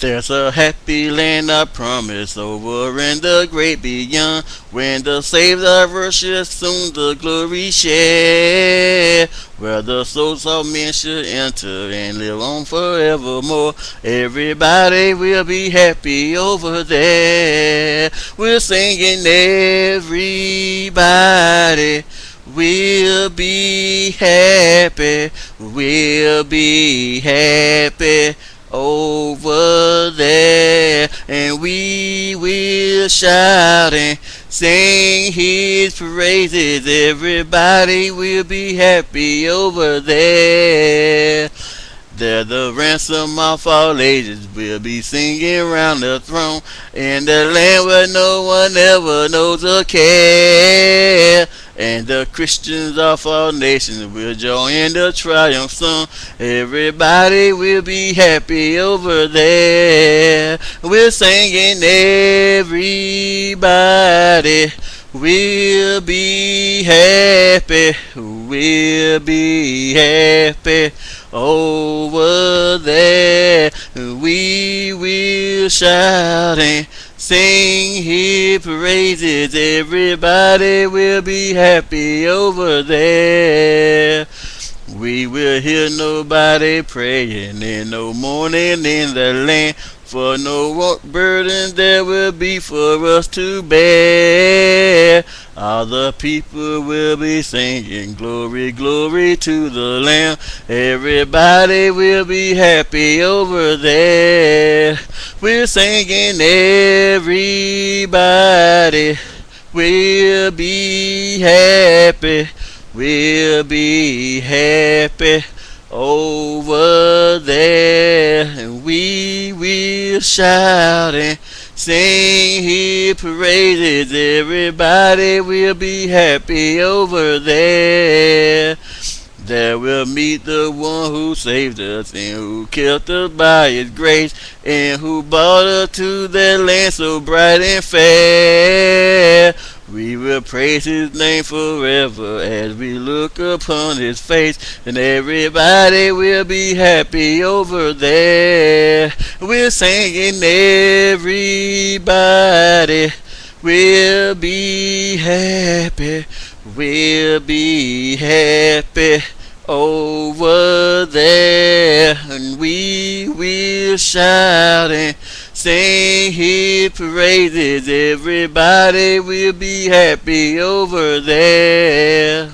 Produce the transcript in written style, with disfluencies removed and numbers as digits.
There's a happy land of promise over in the great beyond, when the saved of earth shall soon the glory share, where the souls of men shall enter and live on forevermore. Everybody will be happy over there. We're singing everybody. We'll be happy, we'll be happy over there, and we will shout and sing his praises. Everybody will be happy over there. There the ransom of all ages will be singing round the throne, in the land where no one ever knows a care. And the Christians of all nations will join in the triumph song. Everybody will be happy over there. We're singing everybody. We'll be happy. We'll be happy over there. We will shout and sing his praises. Everybody will be happy over there. We will hear nobody praying and no mourning in the land, for no burden there will be for us to bear. All the people will be singing glory, glory to the Lamb. Everybody will be happy over there. We're singing everybody. We'll be happy. We'll be happy over there, and we will shout and sing his praises. Everybody will be happy over there. There we'll meet the one who saved us and who kept us by his grace, and who brought us to that land so bright and fair. We will praise his name forever as we look upon his face, and everybody will be happy over there. We're singing everybody. We'll be happy. We'll be happy over there, and we will shout and sing his praises. Everybody will be happy over there.